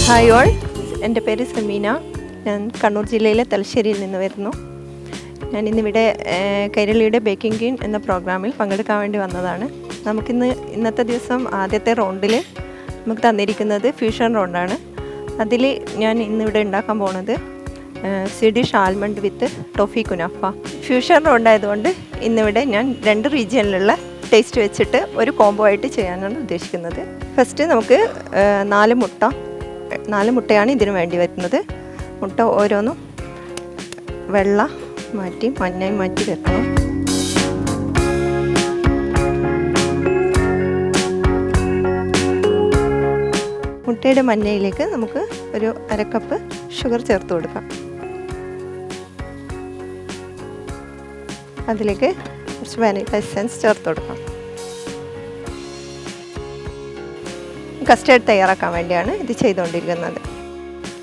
Hi all, എൻ്റെ പേര് സമീന. ഞാൻ കണ്ണൂർ ജില്ലയിലെ തലശ്ശേരിയിൽ നിന്ന് വരുന്നു. ഞാൻ ഇന്നിവിടെ കൈരളിയുടെ ബേക്കിംഗ് ക്വീൻ എന്ന പ്രോഗ്രാമിൽ പങ്കെടുക്കാൻ വേണ്ടി വന്നതാണ്. ഇന്നത്തെ ദിവസം ആദ്യത്തെ റൗണ്ടിൽ നമുക്ക് തന്നിരിക്കുന്നത് ഫ്യൂഷൻ റൗണ്ടാണ്. അതിൽ ഞാൻ ഇന്നിവിടെ ഉണ്ടാക്കാൻ പോകുന്നത് Swedish almond with toffee kunafa. Fusion round ആയതുകൊണ്ട് ഇന്നിവിടെ ഞാൻ 2 റീജിയനിലുള്ള ടേസ്റ്റ് വെച്ചിട്ട് ഒരു കോംബോ ആയിട്ട് ചെയ്യാനാണ് ഉദ്ദേശിക്കുന്നത്. ഫസ്റ്റ് നമുക്ക് 4 മുട്ടയാണ് ഇതിന് വേണ്ടി വരുന്നത്. മുട്ട ഓരോന്നും വെള്ള മാറ്റി മഞ്ഞയും മാറ്റി വെക്കണം. മുട്ടയുടെ മഞ്ഞയിലേക്ക് നമുക്ക് ഒരു 1/2 കപ്പ് ഷുഗർ ചേർത്ത് കൊടുക്കാം. അതിലേക്ക് കുറച്ച് വാനില എസൻസ് ചേർത്ത് കൊടുക്കാം. കസ്റ്റേർഡ് തയ്യാറാക്കാൻ വേണ്ടിയാണ് ഇത് ചെയ്തുകൊണ്ടിരിക്കുന്നത്.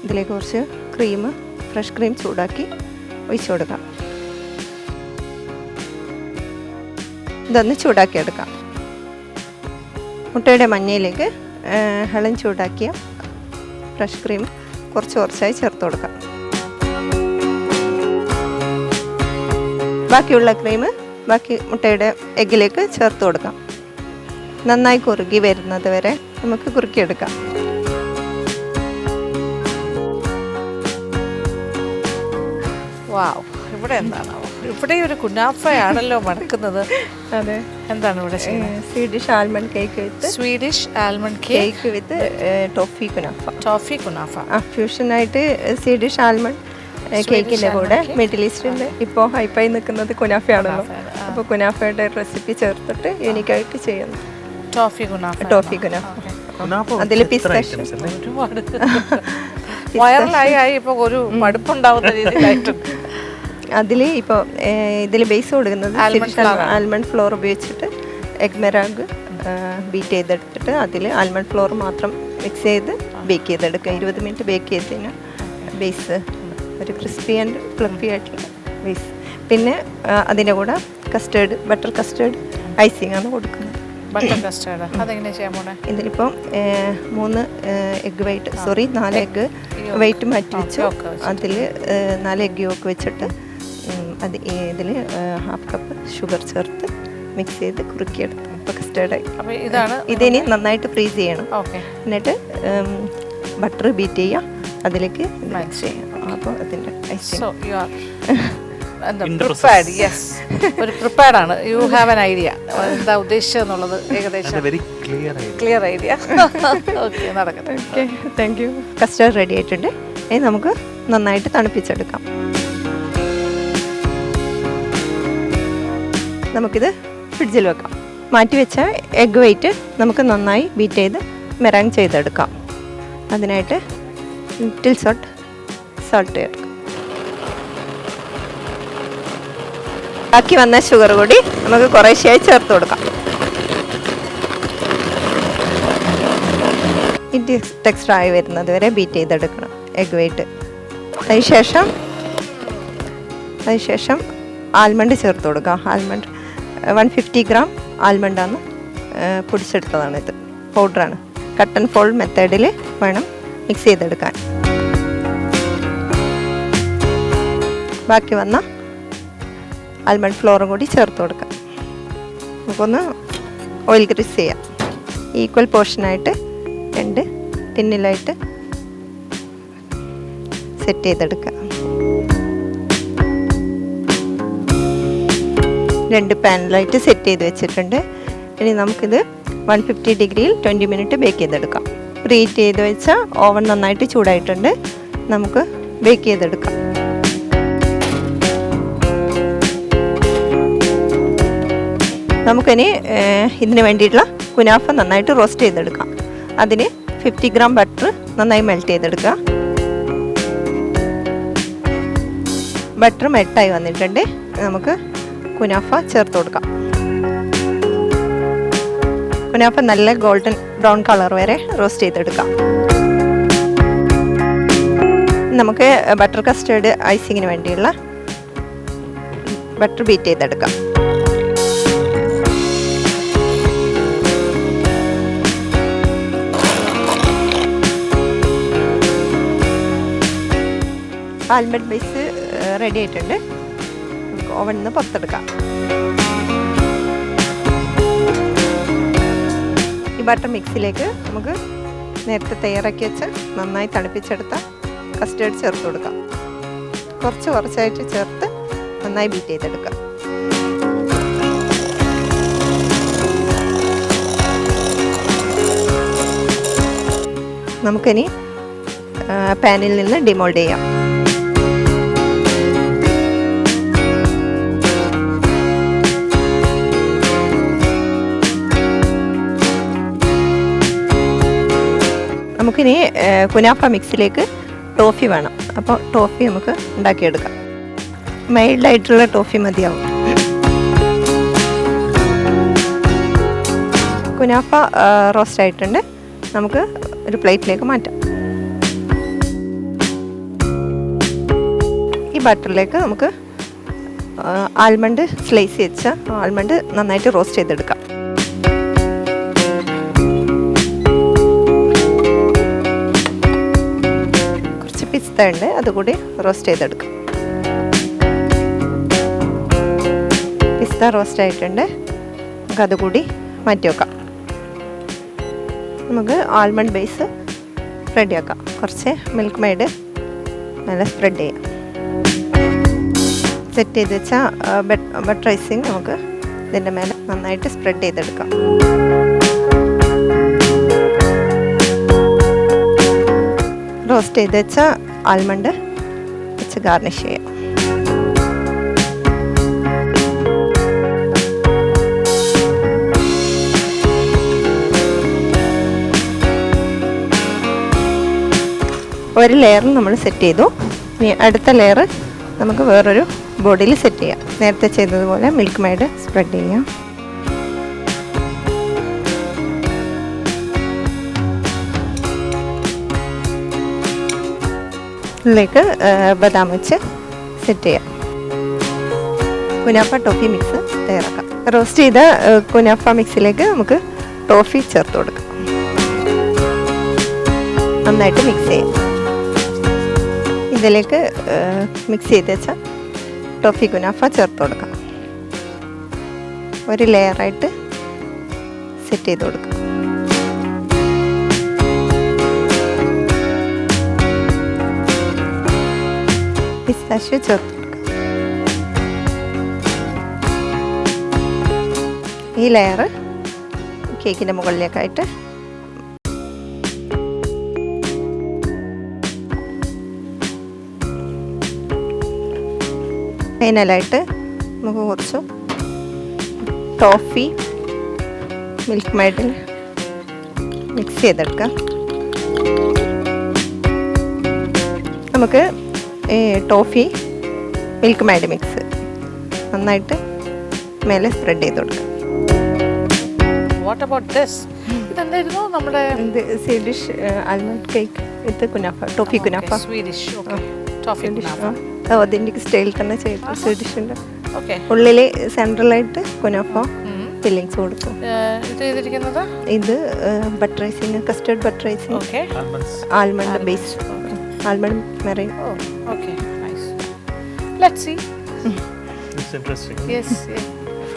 ഇതിലേക്ക് കുറച്ച് ഫ്രഷ് ക്രീം ചൂടാക്കി ഒഴിച്ചു കൊടുക്കാം. ഇതൊന്ന് ചൂടാക്കിയെടുക്കാം. മുട്ടയുടെ മഞ്ഞയിലേക്ക് ഇളം ചൂടാക്കിയ ഫ്രഷ് ക്രീം കുറച്ചായി ചേർത്ത് കൊടുക്കാം. ബാക്കിയുള്ള ക്രീം ബാക്കി മുട്ടയുടെ എഗ്ഗിലേക്ക് ചേർത്ത് കൊടുക്കാം. നന്നായി കുറുകി വരുന്നത് വരെ നമുക്ക് കുറുക്കിയെടുക്കാം. വാവ്, ഇവിടെ എന്താണോ ഇവിടെ ഒരു കുനാഫയാണല്ലോ മണക്കുന്നത്. അതെ, എന്താണ് ഇവിടെ Swedish almond cake with toffee kunafa. ഫ്യൂഷനായിട്ട് സ്വീഡിഷ് ആൽമണ്ട് കേക്കിൻ്റെ കൂടെ മിഡിൽ ഈസ്റ്റിൻ്റെ ഇപ്പോൾ ഹൈപ്പായി നിൽക്കുന്നത് കുനാഫയാണല്ലോ. അപ്പോൾ കുനാഫയുടെ റെസിപ്പി ചേർത്തിട്ട് യൂണിക്കായിട്ട് ചെയ്യുന്നു ടോഫി കുനാഫ. അതിൽ ഒരുപാട് വൈറലായി ഇപ്പോൾ ഒരു മടുപ്പുണ്ടാവുന്ന രീതിയിലായിട്ടുണ്ട്. അതിൽ ഇപ്പോൾ ഇതിൽ ബേസ് കൊടുക്കുന്നത് ആൽമണ്ട് ഫ്ലോർ ഉപയോഗിച്ചിട്ട് എഗ് മെറാഗ് ബീറ്റ് ചെയ്തെടുത്തിട്ട് അതിൽ ആൽമണ്ട് ഫ്ലോർ മാത്രം മിക്സ് ചെയ്ത് ബേക്ക് ചെയ്തെടുക്കുക. 20 മിനിറ്റ് ബേക്ക് ചെയ്തതിന് ബേസ് ഒരു ക്രിസ്പി ആൻഡ് ഫ്ലഫി ആയിട്ടുള്ള ബേസ്. പിന്നെ അതിൻ്റെ കൂടെ ബട്ടർ കസ്റ്റേർഡ് ഐസിങ് ആണ് കൊടുക്കുന്നത്. ഇതിലിപ്പോൾ 3 4 എഗ്ഗ് വെയിറ്റ് മാറ്റി വെച്ചു. അതിൽ 4 എഗ്ഗ് യോക്ക് വെച്ചിട്ട് ഇതിൽ 1/2 കപ്പ് ഷുഗർ ചേർത്ത് മിക്സ് ചെയ്ത് കുറുക്കിയെടുത്തു. ഇപ്പോൾ കസ്റ്റേർഡായി. ഇതിനി നന്നായിട്ട് ഫ്രീസ് ചെയ്യണം. എന്നിട്ട് ബട്ടർ ബീറ്റ് ചെയ്യാം, അതിലേക്ക് മിക്സ് ചെയ്യാം. അപ്പോൾ അതിൻ്റെ പ്രിപ്പയർഡാണ്. യു ഹാവ് എൻ ഐഡിയ എന്താ ഉദ്ദേശിച്ചതെന്നുള്ളത് ഏകദേശം ക്ലിയർ ഐഡിയ. ഓക്കെ, നടക്കട്ടെ. Okay, thank you. Custard ready ആയിട്ടുണ്ട്. ഇനി നമുക്ക് നന്നായിട്ട് തണുപ്പിച്ചെടുക്കാം. നമുക്കിത് ഫ്രിഡ്ജിൽ വെക്കാം. മാറ്റി വെച്ച എഗ് വെയിറ്റ് നമുക്ക് നന്നായി ബീറ്റ് ചെയ്ത് മെറാങ് ചെയ്തെടുക്കാം. അതിനായിട്ട് ലിറ്റിൽ സോൾട്ട് ചേർക്കാം. ബാക്കി വന്ന ഷുഗർ കൂടി നമുക്ക് കുറേശ്ശെയായി ചേർത്ത് കൊടുക്കാം. ഇത് ടെക്സ്ചറായി വരുന്നത് വരെ ബീറ്റ് ചെയ്തെടുക്കണം എഗ് വെയിറ്റ്. അതിനുശേഷം ആൽമണ്ട് ചേർത്ത് കൊടുക്കാം. ആൽമണ്ട് 150 ഗ്രാം ആൽമണ്ടാണ് പൊടിച്ചെടുത്തതാണ്. ഇത് പൗഡറാണ്. കട്ട് ആൻഡ് ഫോൾഡ് മെത്തേഡിൽ വേണം മിക്സ് ചെയ്തെടുക്കാൻ. ബാക്കി വന്ന ആൽമണ്ട് ഫ്ലോറും കൂടി ചേർത്ത് കൊടുക്കാം. നമുക്കൊന്ന് ഓയിൽ ഗ്രീസ് ചെയ്യാം. ഈക്വൽ പോർഷനായിട്ട് 2 ടിന്നിലായിട്ട് സെറ്റ് ചെയ്തെടുക്കുക. 2 പാനിലായിട്ട് സെറ്റ് ചെയ്ത് വെച്ചിട്ടുണ്ട്. ഇനി നമുക്കിത് 150 ഡിഗ്രിയിൽ 20 മിനിറ്റ് ബേക്ക് ചെയ്തെടുക്കാം. പ്രീഹീറ്റ് ചെയ്ത് വെച്ച ഓവൻ നന്നായിട്ട് ചൂടായിട്ടുണ്ട്. നമുക്ക് ബേക്ക് ചെയ്തെടുക്കാം. നമുക്കിനി ഇതിന് വേണ്ടിയിട്ടുള്ള കുനാഫ നന്നായിട്ട് റോസ്റ്റ് ചെയ്തെടുക്കാം. അതിന് 50 ഗ്രാം ബട്ടർ നന്നായി മെൽറ്റ് ചെയ്തെടുക്കുക. ബട്ടർ മെൽട്ടായി വന്നിട്ടുണ്ട്. നമുക്ക് കുനാഫ ചേർത്ത് കൊടുക്കാം. കുനാഫ നല്ല ഗോൾഡൻ ബ്രൗൺ കളർ വരെ റോസ്റ്റ് ചെയ്തെടുക്കാം. നമുക്ക് ബട്ടർ കസ്റ്റേർഡ് ഐസിങ്ങിന് വേണ്ടിയുള്ള ബട്ടർ ബീറ്റ് ചെയ്തെടുക്കാം. ആൽമണ്ട് ബേസ് റെഡി ആയിട്ടുണ്ട്. നമുക്ക് ഓവനിൽ നിന്ന് പുറത്തെടുക്കാം. ഈ ബട്ടർ മിക്സിലേക്ക് നമുക്ക് നേരത്തെ തയ്യാറാക്കി വെച്ച് നന്നായി തണുപ്പിച്ചെടുത്ത കസ്റ്റേർഡ് ചേർത്ത് കൊടുക്കാം. കുറച്ചായിട്ട് ചേർത്ത് നന്നായി ബീറ്റ് ചെയ്തെടുക്കാം. നമുക്കിനി പാനിൽ നിന്ന് ഡിമോൾഡ് ചെയ്യാം. നമുക്കിനി കുനാഫ മിക്സിലേക്ക് ടോഫി വേണം. അപ്പോൾ ടോഫി നമുക്ക് ഉണ്ടാക്കിയെടുക്കാം. മൈൽഡായിട്ടുള്ള ടോഫി മതിയാവും. കുനാഫ റോസ്റ്റ് ആയിട്ടുണ്ട്. നമുക്ക് ഒരു പ്ലേറ്റിലേക്ക് മാറ്റാം. ഈ ബട്ടറിലേക്ക് നമുക്ക് ആൽമണ്ട് സ്ലൈസ് വെച്ച ആൽമണ്ട് നന്നായിട്ട് റോസ്റ്റ് ചെയ്തെടുക്കാം. കുറച്ച് പിസ്ത ഉണ്ട്, അതുകൂടി റോസ്റ്റ് ചെയ്തെടുക്കാം. പിസ്ത റോസ്റ്റ് ആയിട്ടുണ്ട്. നമുക്ക് അതുകൂടി മാറ്റി വെക്കാം. നമുക്ക് ആൽമണ്ട് ബേസ് റെഡിയാക്കാം. കുറച്ച് മിൽക്ക് മെയ്ഡ് നല്ല സ്പ്രെഡ് ചെയ്യാം. സെറ്റ് ചെയ്ത് വെച്ചാൽ ബട്ടർ ഐസിങ് നമുക്ക് ഇതിൻ്റെ മേലെ നന്നായിട്ട് സ്പ്രെഡ് ചെയ്തെടുക്കാം. റോസ്റ്റ് ചെയ്ത് വെച്ചാൽ ആൽമണ്ട് വെച്ച് ഗാർണിഷ് ചെയ്യാം. ഒരു ലെയറിൽ നമ്മൾ സെറ്റ് ചെയ്തു. ഇനി അടുത്ത ലെയർ നമുക്ക് വേറൊരു ബോഡിയിൽ സെറ്റ് ചെയ്യാം. നേരത്തെ ചെയ്തതുപോലെ മിൽക്ക് മെയ്ഡ് സ്പ്രെഡ് ചെയ്യാം. ഇതിലേക്ക് ബദാം വെച്ച് സെറ്റ് ചെയ്യാം. കുനാഫ ടോഫി മിക്സ് തയ്യാറാക്കാം. റോസ്റ്റ് ചെയ്ത കുനാഫ മിക്സിലേക്ക് നമുക്ക് ടോഫി ചേർത്ത് കൊടുക്കാം. നന്നായിട്ട് മിക്സ് ചെയ്യാം. ഇതിലേക്ക് മിക്സ് ചെയ്ത് വെച്ചാൽ ടോഫി കുനാഫ ചേർത്ത് കൊടുക്കാം. ഒരു ലെയറായിട്ട് സെറ്റ് ചെയ്ത് കൊടുക്കാം. പിസ്താഷ്യോ ചേർത്ത് കൊടുക്കാം. ഈ ലെയർ കേക്കിൻ്റെ മുകളിലേക്കായിട്ട് ഫൈനലായിട്ട് നമുക്ക് കുറച്ച് ടോഫി മിൽക്ക് മെയ്ഡിൽ മിക്സ് ചെയ്തെടുക്കാം. നമുക്ക് ഈ ടോഫി മിൽക്ക് മെയ്ഡ് മിക്സ് നന്നായിട്ട് മേലെ സ്പ്രെഡ് ചെയ്ത് കൊടുക്കാം. What about this? ഇതെന്തായിരുന്നു നമ്മുടെ Swedish almond cake with kunafa, toffee kunafa. Swedish toffee kunafa authentic style തന്നെ ചെയ്തു. സ്വീഡിഷിൻ്റെ ഓക്കെ. ഉള്ളിൽ സെൻട്രലായിട്ട് കുനാഫ ഫില്ലിങ്സ് കൊടുക്കും. ഇത് butter icing, custard butter icing, almond base, almond meringue.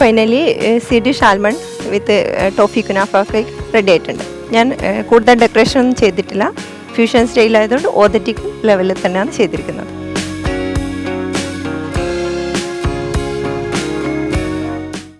Finally Swedish almond with toffee kunafa cake ready ആയിട്ടുണ്ട്. ഞാൻ കൂടുതൽ ഡെക്കറേഷൻ ഒന്നും ചെയ്തിട്ടില്ല. ഫ്യൂഷൻ സ്റ്റൈൽ ആയതുകൊണ്ട് ഓതന്റിക് ലെവലിൽ തന്നെയാണ് ചെയ്തിരിക്കുന്നത്.